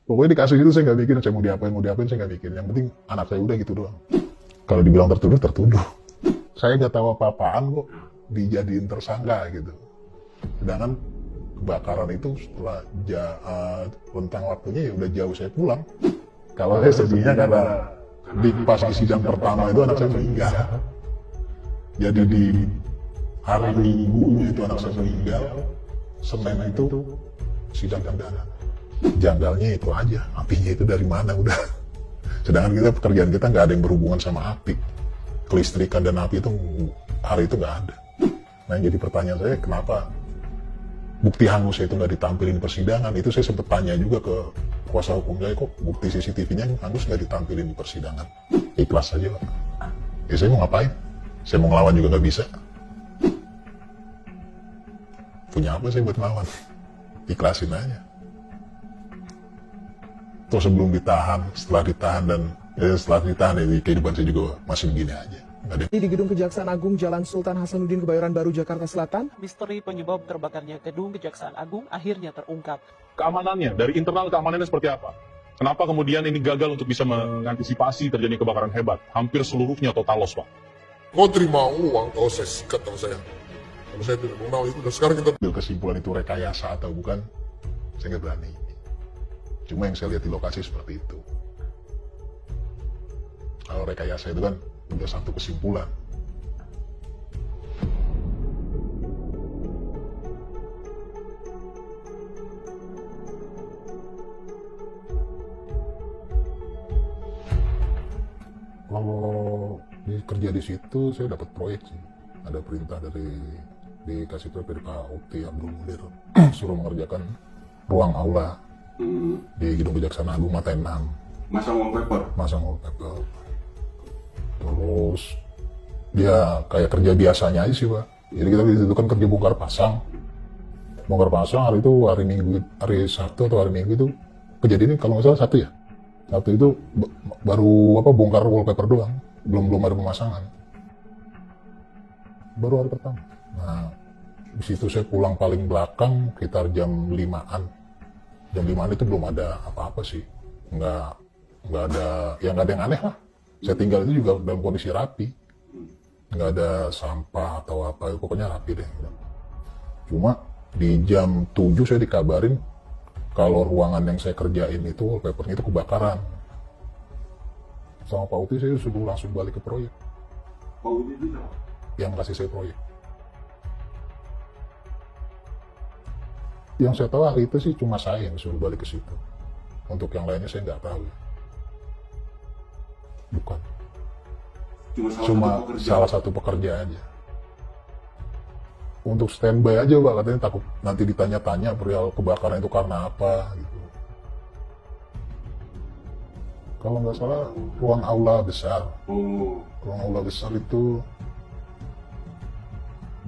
Pokoknya dikasih itu saya nggak mikir, saya mau diapain saya nggak mikir. Yang penting anak saya udah gitu doang. Kalau dibilang tertuduh, tertuduh. Saya nggak tahu apa-apaan kok dijadiin tersangka gitu. Sedangkan kebakaran itu setelah rentang waktunya ya udah jauh saya pulang. Kalau saya sedihnya karena pas di sidang pertama itu anak saya meninggal. Jadi di hari Minggunya itu anak saya meninggal. Senin itu sidang perdana. Janggalnya itu aja, apinya itu dari mana udah. Sedangkan kita pekerjaan kita nggak ada yang berhubungan sama api. Kelistrikan dan api itu hari itu nggak ada. Nah yang jadi pertanyaan saya kenapa bukti hangus itu nggak ditampilin di persidangan? Itu saya sempat tanya juga ke kuasa hukum saya, kok bukti CCTV-nya hangus nggak ditampilin di persidangan? Ikhlas saja Pak. Ya saya mau ngapain? Saya mau ngelawan juga nggak bisa. Punya apa saya buat ngelawan? Ikhlasin aja. Terus sebelum ditahan, setelah ditahan dan setelah ditahan ya, kehidupan saya juga masih begini aja. Di Gedung Kejaksaan Agung Jalan Sultan Hasanuddin Kebayoran Baru Jakarta Selatan, Misteri penyebab terbakarnya Gedung Kejaksaan Agung akhirnya terungkap. Keamanannya, dari internal keamanannya seperti apa? Kenapa kemudian ini gagal untuk bisa mengantisipasi terjadi kebakaran hebat? Hampir seluruhnya total loss, Pak. Kau terima uang, kau saya sikat sama saya. Kalau saya tidak mengenal itu, dan sekarang kita ambil kesimpulan itu rekayasa atau bukan, saya nggak berani. Cuma yang saya lihat di lokasi seperti itu. Kalau rekayasa itu kan udah satu kesimpulan. Kalau kerja di situ saya dapat proyek sih. Ada perintah dikasih proyek dari Pak Ukti Abdul Mulir suruh mengerjakan ruang aula di Gedung Kejaksaan Agung Mata 6. masang wallpaper. Masang wallpaper. Terus dia kayak kerja biasanya aja sih Pak. Jadi kita itu kan kerja bongkar pasang. Bongkar pasang hari itu hari Minggu, hari Sabtu atau hari Minggu itu kejadian ini kalau nggak salah Sabtu ya. Sabtu itu baru bongkar wallpaper doang, belum ada pemasangan. Baru hari pertama. Nah, di situ saya pulang paling belakang sekitar jam 5-an. Jam 5-an itu belum ada apa-apa sih. Nggak ada yang aneh lah. Saya tinggal itu juga dalam kondisi rapi. Nggak ada sampah atau apa, pokoknya rapi deh. Cuma di jam 7 saya dikabarin kalau ruangan yang saya kerjain itu wallpapernya itu kebakaran. Sama Pak Uti saya suruh langsung balik ke proyek. Pak Udi itu siapa? Yang kasih saya proyek. Yang saya tahu hari itu sih cuma saya yang suruh balik ke situ. Untuk yang lainnya saya nggak tahu. Bukan. Cuma salah satu pekerja aja. Untuk standby aja Pak, katanya takut nanti ditanya-tanya perihal kebakaran itu karena apa gitu. Kalau nggak salah ruang aula besar. Ruang aula besar itu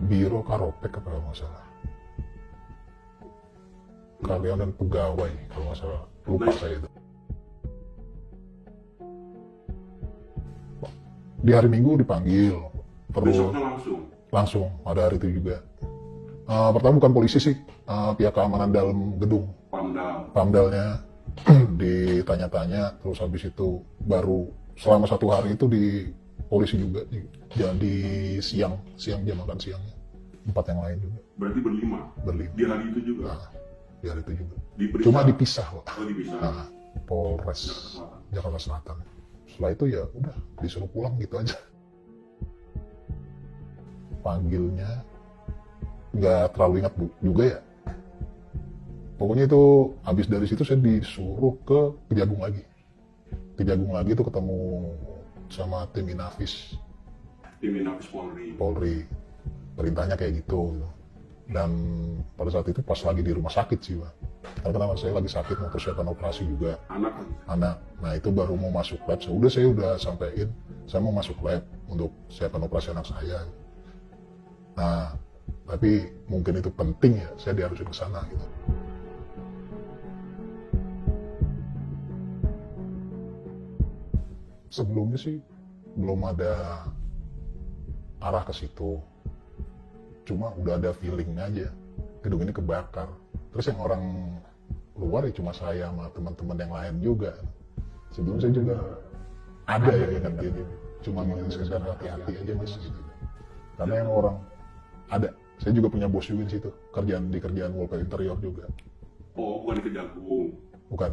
Biro Karopek kalau nggak salah. Karyawan dan pegawai kalau nggak salah, lupa saya itu. Di hari Minggu dipanggil, Besoknya langsung ada hari itu juga. Pertama bukan polisi sih, pihak keamanan dalam gedung, Pamdalnya ditanya-tanya, terus habis itu baru selama 1 hari itu di polisi juga, jadi siang jam makan siangnya, 4 yang lain juga. Berarti berlima. Di hari itu juga. Nah, di hari itu juga. Diperiksa. Cuma dipisah Pak. Dipisah. Nah, Polres Jakarta Selatan. Setelah itu ya udah disuruh pulang gitu aja. Panggilnya nggak terlalu ingat juga ya. Pokoknya itu habis dari situ saya disuruh ke Kejagung lagi. Kejagung lagi itu ketemu sama tim Inafis. Tim Inafis Polri. Perintahnya kayak gitu. Dan pada saat itu pas lagi di rumah sakit sih Pak. Karena saya lagi sakit mau persiapan operasi juga. Anak. Nah itu baru mau masuk lab. Saya udah sampein. Saya mau masuk lab untuk persiapan operasi anak saya. Nah, tapi mungkin itu penting ya, saya diharusin ke sana gitu. Sebelumnya sih belum ada arah ke situ. Cuma udah ada feeling aja, gedung ini kebakar. Terus yang orang keluar ya cuma saya sama teman-teman yang lain juga. Sebelum saya juga ada ya ingetin, cuma sekedar hati-hati aja mas. Gitu. Karena yang orang ada, saya juga punya bos juga di situ, di kerjaan wallpaper interior juga. Oh, bukan di Kejagung. Bukan.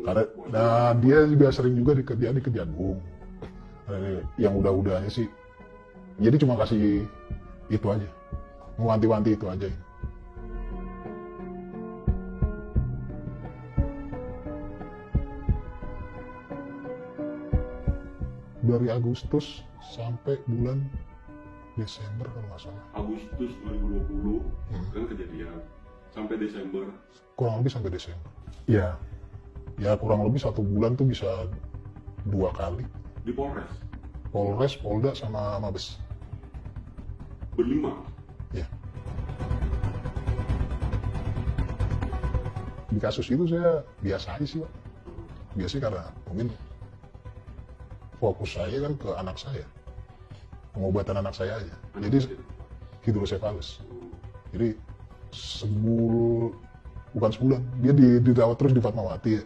Karena nah, dia juga sering juga di Kejagung. Yang udah-udahnya sih, jadi cuma kasih itu aja, mewanti-wanti itu aja. Dari Agustus sampai bulan Desember kalau nggak salah. Agustus 2020 kan kejadian. Sampai Desember. Kurang lebih sampai Desember. Ya kurang lebih 1 bulan tuh bisa 2 kali. Di Polres. Polres, Polda, sama Mabes. Berlima. Ya. Di kasus itu saya biasa aja sih, Pak. Biasanya karena mungkin fokus saya kan ke anak saya, pengobatan anak saya aja. Jadi hidrosefalus. Jadi bukan sebulan, dia dirawat terus di Fatmawati ya.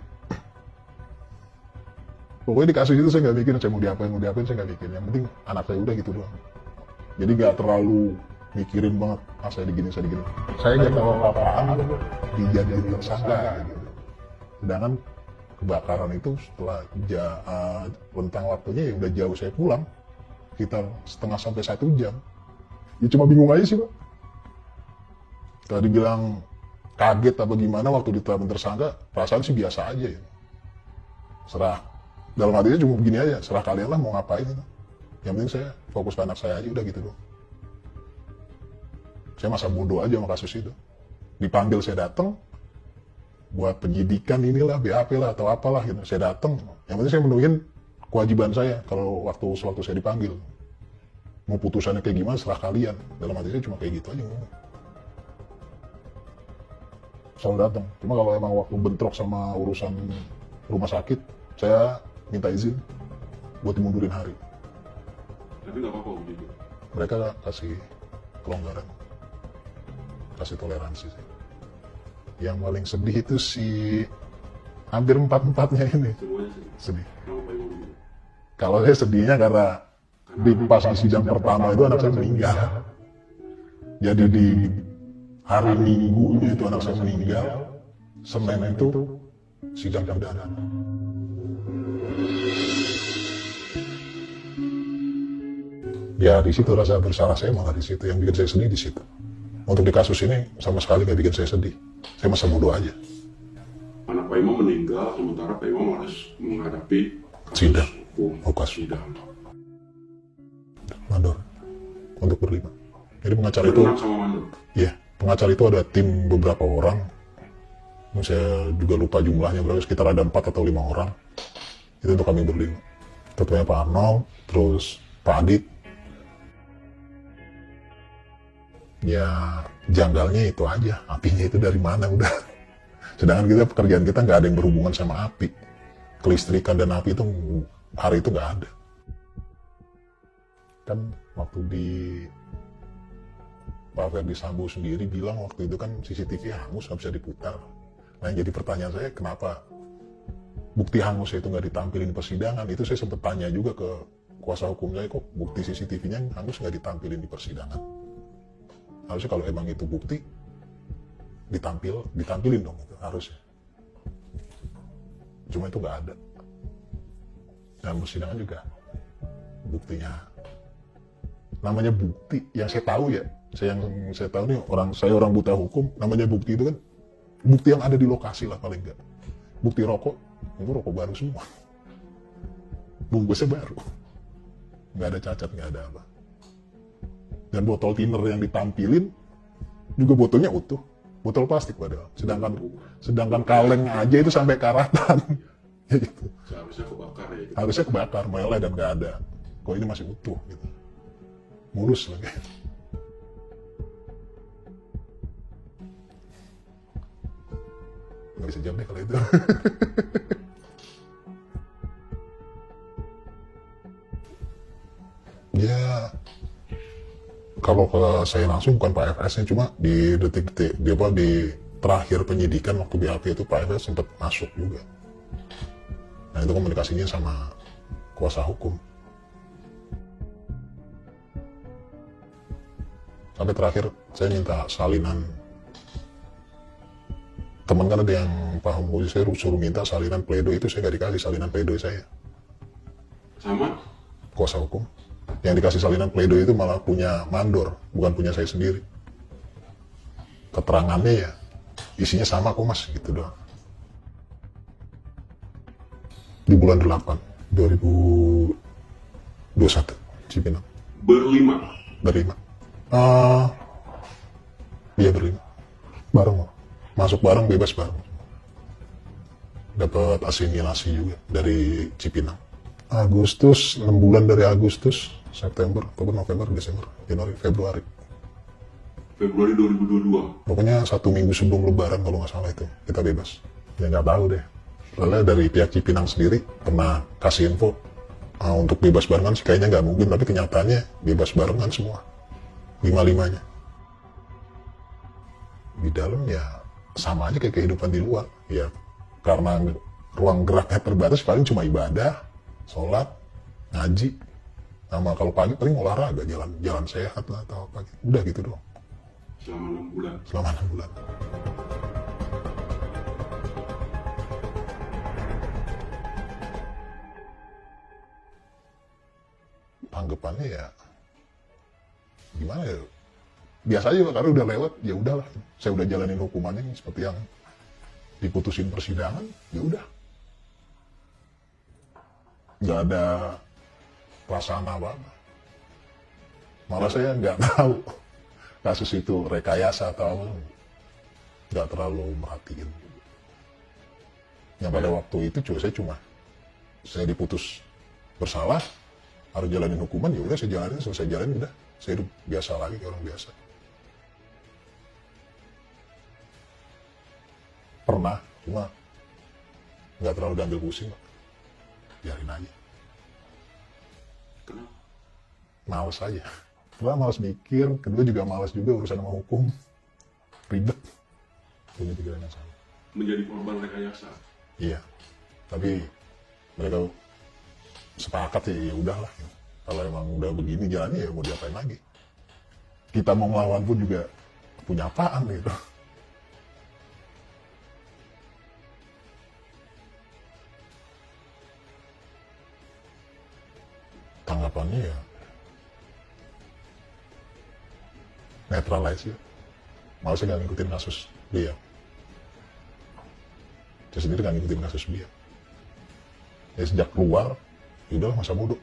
Pokoknya di kasus itu saya nggak mikir saya mau diapain, saya nggak mikir. Yang penting anak saya udah gitu doang. Jadi nggak terlalu mikirin banget, saya digini. Saya nggak tahu apa-apaan, dijadiin tersangka gitu. Sedangkan kebakaran itu setelah rentang waktunya ya udah jauh saya pulang, sekitar setengah sampai 1 jam. Ya cuma bingung aja sih Pak. Tadi bilang kaget apa gimana waktu ditetapkan tersangka, perasaan sih biasa aja ya. Serah, dalam hatinya cuma begini aja, serah kalian lah mau ngapain itu. Yang penting saya fokus ke anak saya aja udah gitu dong. Saya masa bodoh aja sama kasus itu. Dipanggil saya datang, buat penyidikan inilah, BAP lah atau apalah gitu. Saya datang, yang penting saya menuhin kewajiban saya kalau sewaktu saya dipanggil. Mau putusannya kayak gimana serah kalian. Dalam hati saya cuma kayak gitu aja. Selalu datang. Cuma kalau emang waktu bentrok sama urusan rumah sakit, saya minta izin buat dimundurin hari. Tapi nggak apa-apa begitu. Mereka kasih kelonggaran, kasih toleransi sih. Yang paling sedih itu hampir 4-4-nya ini. Semuanya Sedih. Kenapa Pak Imam begitu? Kalau saya sedihnya karena pas di sidang pertama itu anak saya meninggal. Jadi di hari Minggunya itu anak saya meninggal. Senin itu sidang perdana. Ya di situ rasa bersalah saya malah di situ. Yang bikin saya sedih di situ. Untuk di kasus ini sama sekali nggak bikin saya sedih. Saya masa bodoh aja. Anak Pak Imam meninggal, sementara Pak Imam harus menghadapi Sidang. hukum sidang. Mandor. Untuk berlima. Jadi pengacara itu, Berenang sama mandor. ya pengacara itu ada tim beberapa orang. Saya juga lupa jumlahnya berapa, sekitar ada 4 atau 5 orang. Itu untuk kami berlima. Ketuanya Pak Arnold, terus Pak Adit. Ya janggalnya itu aja, apinya itu dari mana udah. Sedangkan pekerjaan kita nggak ada yang berhubungan sama api. Kelistrikan dan api itu hari itu nggak ada. Kan waktu di Pak Ferdi Sambo sendiri bilang waktu itu kan CCTV hangus nggak bisa diputar. Nah yang jadi pertanyaan saya kenapa bukti hangus itu nggak ditampilin di persidangan? Itu saya sempat tanya juga ke kuasa hukum saya, kok bukti CCTV-nya hangus nggak ditampilin di persidangan? Harusnya kalau emang itu bukti ditampilin dong itu harusnya. Cuma itu nggak ada. Dan persidangan juga buktinya. Namanya bukti yang saya tahu ya, yang saya tahu nih orang buta hukum, namanya bukti itu kan bukti yang ada di lokasi lah paling nggak. Bukti rokok itu rokok baru semua, bungkusnya baru, nggak ada cacat, nggak ada apa. Dan botol thinner yang ditampilin juga botolnya utuh, botol plastik padahal. Sedangkan kaleng aja itu sampai karatan. Ya gitu. Seharusnya kebakar ya. Gitu. Harusnya kebakar, meleleh dan nggak ada. Kok ini masih utuh gitu. Mulus lagi. Nggak bisa jawab deh kalau itu. Ya, kalau ke saya langsung bukan Pak FS-nya, cuma di detik-detik di terakhir penyidikan waktu BAP itu Pak Efes sempat masuk juga. Nah itu komunikasinya sama kuasa hukum. Sampai terakhir saya minta salinan. Teman kan ada yang paham, saya suruh minta salinan pledoi, itu saya nggak dikasih salinan pledoi saya. Sama? Kuasa hukum. Yang dikasih salinan pledoi itu malah punya mandor, bukan punya saya sendiri. Keterangannya ya isinya sama kok mas, gitu doang. Di bulan 8 2021 Cipinang. Berlima. Berlima. Iya berlima. Bareng. Masuk bareng, bebas bareng. Dapat asimilasi juga dari Cipinang. Agustus, 6 bulan dari Agustus, September, Oktober, November, Desember, Januari, Februari. Februari 2022. Pokoknya 1 minggu sebelum Lebaran kalau nggak salah itu kita bebas. Ya nggak tahu deh. Soalnya dari pihak Cipinang sendiri pernah kasih info untuk bebas barengan sih kayaknya nggak mungkin, tapi kenyataannya bebas barengan semua, 5-5-nya. Di dalam ya sama aja kayak kehidupan di luar. Ya karena ruang geraknya terbatas, paling cuma ibadah, sholat, ngaji, sama kalau pagi paling olahraga, jalan sehat lah atau apa gitu. Udah gitu doang. Selama 6 bulan. Selama 6 bulan. Tanggapannya ya gimana ya? Biasa aja karena udah lewat, ya udahlah. Saya udah jalanin hukumannya seperti yang diputusin persidangan, ya udah. Nggak ada perasaan apa-apa. Malah saya nggak tahu kasus itu rekayasa atau apa, nggak terlalu merhatiin. Yang pada waktu itu saya diputus bersalah, harus jalanin hukuman, ya udah saya jalanin, selesai jalanin udah, saya hidup biasa lagi kayak orang biasa. Pernah, cuma nggak terlalu diambil pusing, Pak. Biarin aja. Kenapa? Males aja. Pertama males mikir, kedua juga males juga urusan sama hukum. Ribet. Punya pikiran yang sama. Menjadi korban rekayasa. Iya. Tapi mereka sepakat sih, ya udahlah. Kalau emang udah begini jalannya ya mau diapain lagi. Kita mau ngelawan pun juga punya apaan gitu. Tanggapannya ya netral aja. Malah saya nggak ngikutin kasus dia. Saya sendiri nggak ngikutin kasus dia. Ya sejak keluar, ya udah masa bodoh.